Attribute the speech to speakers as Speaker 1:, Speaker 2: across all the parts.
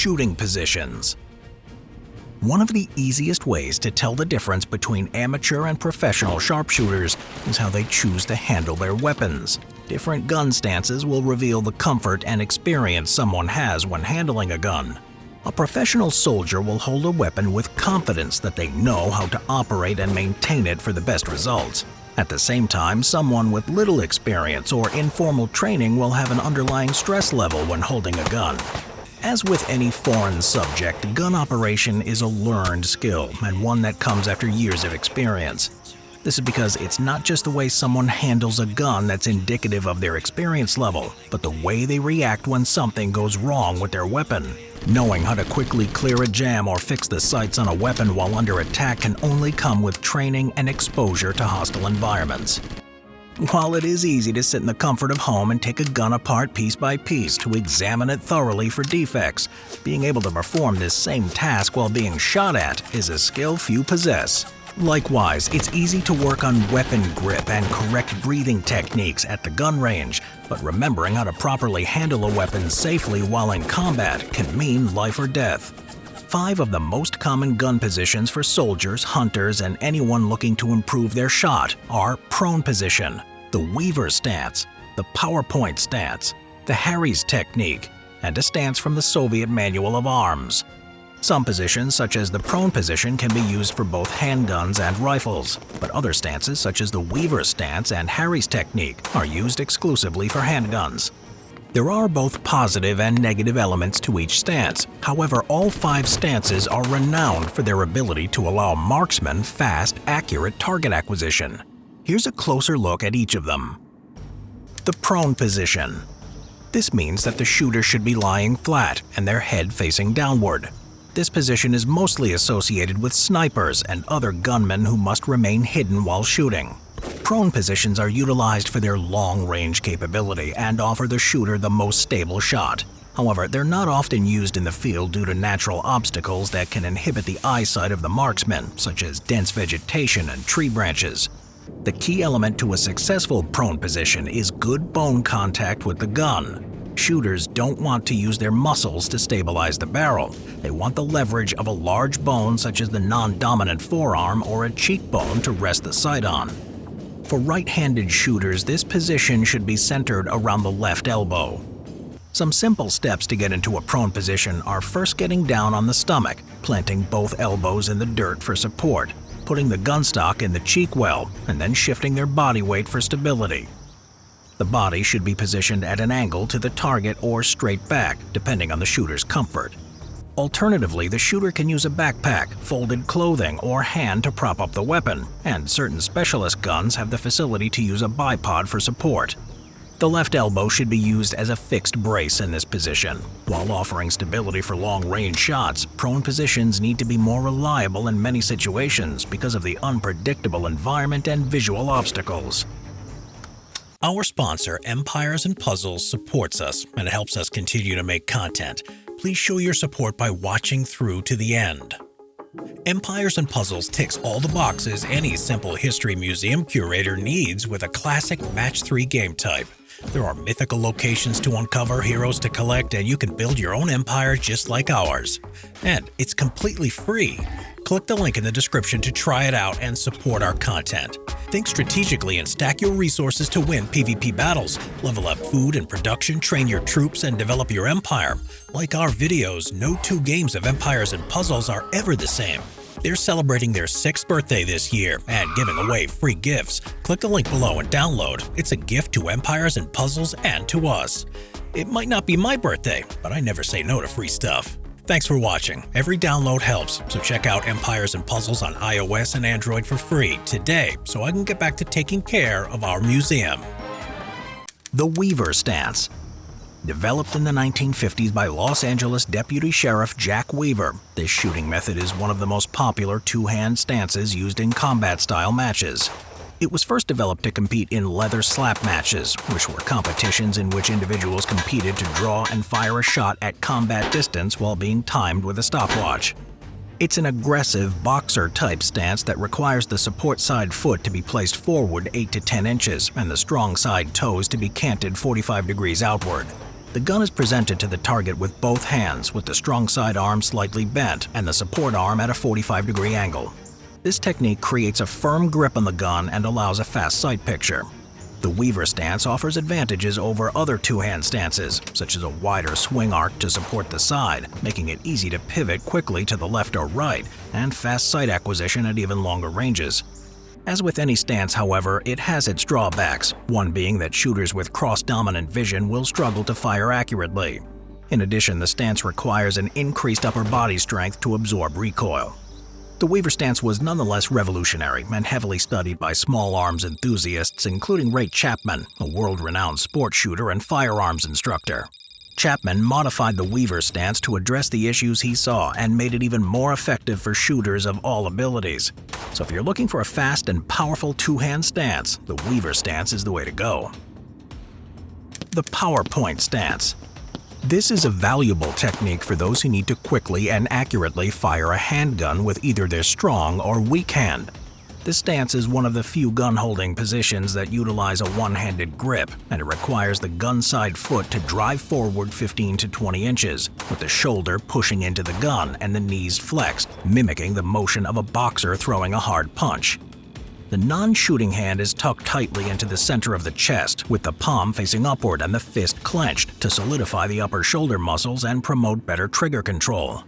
Speaker 1: Shooting positions. One of the easiest ways to tell the difference between amateur and professional sharpshooters is how they choose to handle their weapons. Different gun stances will reveal the comfort and experience someone has when handling a gun. A professional soldier will hold a weapon with confidence that they know how to operate and maintain it for the best results. At the same time, someone with little experience or informal training will have an underlying stress level when holding a gun. As with any foreign subject, gun operation is a learned skill and one that comes after years of experience. This is because it's not just the way someone handles a gun that's indicative of their experience level, but the way they react when something goes wrong with their weapon. Knowing how to quickly clear a jam or fix the sights on a weapon while under attack can only come with training and exposure to hostile environments. While it is easy to sit in the comfort of home and take a gun apart piece by piece to examine it thoroughly for defects, being able to perform this same task while being shot at is a skill few possess. Likewise, it's easy to work on weapon grip and correct breathing techniques at the gun range, but remembering how to properly handle a weapon safely while in combat can mean life or death. 5 of the most common gun positions for soldiers, hunters, and anyone looking to improve their shot are prone position, the Weaver stance, the PowerPoint stance, the Harry's technique, and a stance from the Soviet Manual of Arms. Some positions, such as the prone position, can be used for both handguns and rifles, but other stances, such as the Weaver stance and Harry's technique, are used exclusively for handguns. There are both positive and negative elements to each stance. However, all 5 stances are renowned for their ability to allow marksmen fast, accurate target acquisition. Here's a closer look at each of them. The prone position. This means that the shooter should be lying flat and their head facing downward. This position is mostly associated with snipers and other gunmen who must remain hidden while shooting. Prone positions are utilized for their long-range capability and offer the shooter the most stable shot. However, they're not often used in the field due to natural obstacles that can inhibit the eyesight of the marksman, such as dense vegetation and tree branches. The key element to a successful prone position is good bone contact with the gun. Shooters don't want to use their muscles to stabilize the barrel. They want the leverage of a large bone such as the non-dominant forearm or a cheekbone to rest the sight on. For right-handed shooters, this position should be centered around the left elbow. Some simple steps to get into a prone position are first getting down on the stomach, planting both elbows in the dirt for support, putting the gun stock in the cheek well, and then shifting their body weight for stability. The body should be positioned at an angle to the target or straight back, depending on the shooter's comfort. Alternatively, the shooter can use a backpack, folded clothing, or hand to prop up the weapon, and certain specialist guns have the facility to use a bipod for support. The left elbow should be used as a fixed brace in this position. While offering stability for long-range shots, prone positions need to be more reliable in many situations because of the unpredictable environment and visual obstacles. Our sponsor, Empires & Puzzles, supports us and helps us continue to make content. Please show your support by watching through to the end. Empires & Puzzles ticks all the boxes any simple history museum curator needs with a classic Match 3 game type. There are mythical locations to uncover, heroes to collect, and you can build your own empire just like ours. And it's completely free. Click the link in the description to try it out and support our content. Think strategically and stack your resources to win PvP battles, level up food and production, train your troops, and develop your empire. Like our videos, no 2 games of Empires & Puzzles are ever the same. They're celebrating their 6th birthday this year and giving away free gifts. Click the link below and download. It's a gift to Empires & Puzzles and to us. It might not be my birthday, but I never say no to free stuff. Thanks for watching. Every download helps, so check out Empires & Puzzles on iOS and Android for free today so I can get back to taking care of our museum. The Weaver stance. Developed in the 1950s by Los Angeles Deputy Sheriff Jack Weaver, this shooting method is one of the most popular 2-hand stances used in combat-style matches. It was first developed to compete in leather slap matches, which were competitions in which individuals competed to draw and fire a shot at combat distance while being timed with a stopwatch. It's an aggressive, boxer-type stance that requires the support side foot to be placed forward 8 to 10 inches and the strong side toes to be canted 45 degrees outward. The gun is presented to the target with both hands, with the strong side arm slightly bent and the support arm at a 45-degree angle. This technique creates a firm grip on the gun and allows a fast sight picture. The Weaver stance offers advantages over other two-hand stances, such as a wider swing arc to support the side, making it easy to pivot quickly to the left or right, and fast sight acquisition at even longer ranges. As with any stance, however, it has its drawbacks, one being that shooters with cross-dominant vision will struggle to fire accurately. In addition, the stance requires an increased upper body strength to absorb recoil. The Weaver stance was nonetheless revolutionary and heavily studied by small arms enthusiasts, including Ray Chapman, a world-renowned sport shooter and firearms instructor. Chapman modified the Weaver stance to address the issues he saw and made it even more effective for shooters of all abilities. So if you're looking for a fast and powerful two-hand stance, the Weaver stance is the way to go. The PowerPoint stance. This is a valuable technique for those who need to quickly and accurately fire a handgun with either their strong or weak hand. This stance is one of the few gun-holding positions that utilize a one-handed grip, and it requires the gun side foot to drive forward 15 to 20 inches, with the shoulder pushing into the gun and the knees flexed, mimicking the motion of a boxer throwing a hard punch. The non-shooting hand is tucked tightly into the center of the chest, with the palm facing upward and the fist clenched to solidify the upper shoulder muscles and promote better trigger control.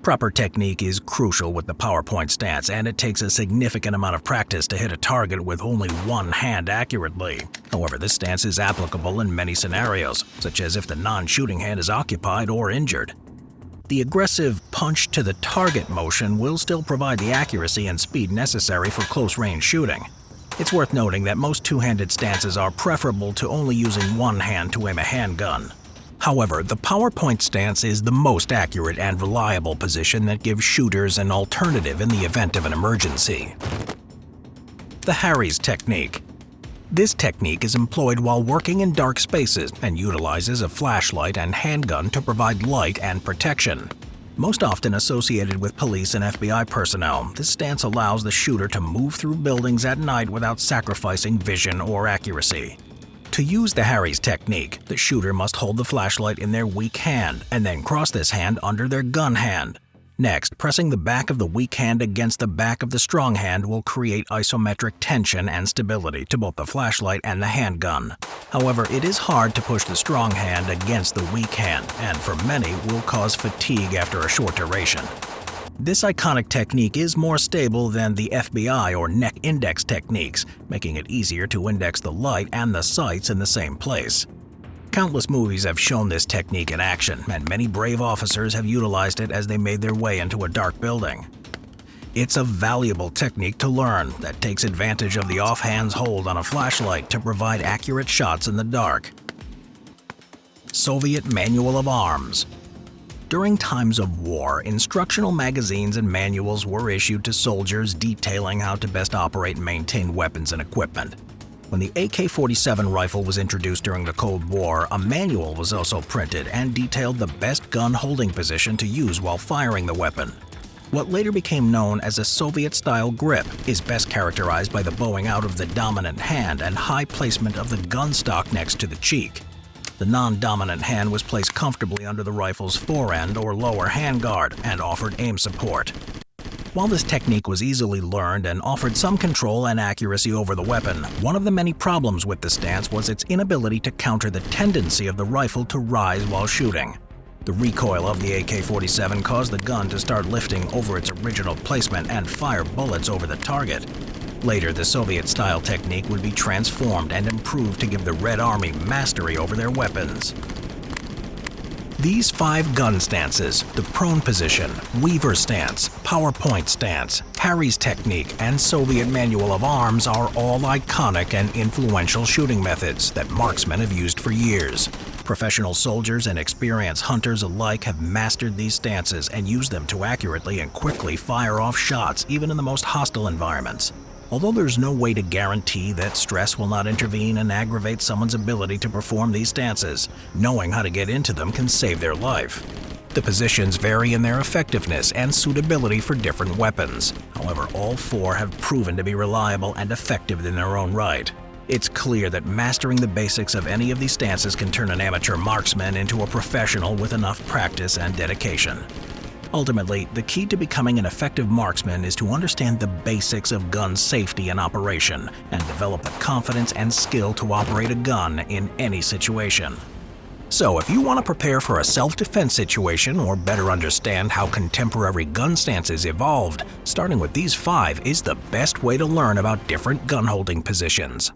Speaker 1: Proper technique is crucial with the PowerPoint stance, and it takes a significant amount of practice to hit a target with only one hand accurately. However, this stance is applicable in many scenarios, such as if the non-shooting hand is occupied or injured. The aggressive punch-to-the-target motion will still provide the accuracy and speed necessary for close-range shooting. It's worth noting that most two-handed stances are preferable to only using one hand to aim a handgun. However, the PowerPoint stance is the most accurate and reliable position that gives shooters an alternative in the event of an emergency. The Harry's technique. This technique is employed while working in dark spaces and utilizes a flashlight and handgun to provide light and protection. Most often associated with police and FBI personnel, this stance allows the shooter to move through buildings at night without sacrificing vision or accuracy. To use the Harry's technique, the shooter must hold the flashlight in their weak hand and then cross this hand under their gun hand. Next, pressing the back of the weak hand against the back of the strong hand will create isometric tension and stability to both the flashlight and the handgun. However, it is hard to push the strong hand against the weak hand, and for many will cause fatigue after a short duration. This iconic technique is more stable than the FBI or neck index techniques, making it easier to index the light and the sights in the same place. Countless movies have shown this technique in action, and many brave officers have utilized it as they made their way into a dark building. It's a valuable technique to learn that takes advantage of the offhand's hold on a flashlight to provide accurate shots in the dark. Soviet Manual of Arms. During times of war, instructional magazines and manuals were issued to soldiers detailing how to best operate and maintain weapons and equipment. When the AK-47 rifle was introduced during the Cold War, a manual was also printed and detailed the best gun holding position to use while firing the weapon. What later became known as a Soviet-style grip is best characterized by the bowing out of the dominant hand and high placement of the gun stock next to the cheek. The non-dominant hand was placed comfortably under the rifle's forend or lower handguard and offered aim support. While this technique was easily learned and offered some control and accuracy over the weapon, one of the many problems with the stance was its inability to counter the tendency of the rifle to rise while shooting. The recoil of the AK-47 caused the gun to start lifting over its original placement and fire bullets over the target. Later, the Soviet-style technique would be transformed and improved to give the Red Army mastery over their weapons. These 5 gun stances, the prone position, Weaver stance, PowerPoint stance, Harry's technique, and Soviet Manual of Arms are all iconic and influential shooting methods that marksmen have used for years. Professional soldiers and experienced hunters alike have mastered these stances and used them to accurately and quickly fire off shots even in the most hostile environments. Although there's no way to guarantee that stress will not intervene and aggravate someone's ability to perform these stances, knowing how to get into them can save their life. The positions vary in their effectiveness and suitability for different weapons. However, all 4 have proven to be reliable and effective in their own right. It's clear that mastering the basics of any of these stances can turn an amateur marksman into a professional with enough practice and dedication. Ultimately, the key to becoming an effective marksman is to understand the basics of gun safety and operation, and develop the confidence and skill to operate a gun in any situation. So if you want to prepare for a self-defense situation or better understand how contemporary gun stances evolved, starting with these 5 is the best way to learn about different gun-holding positions.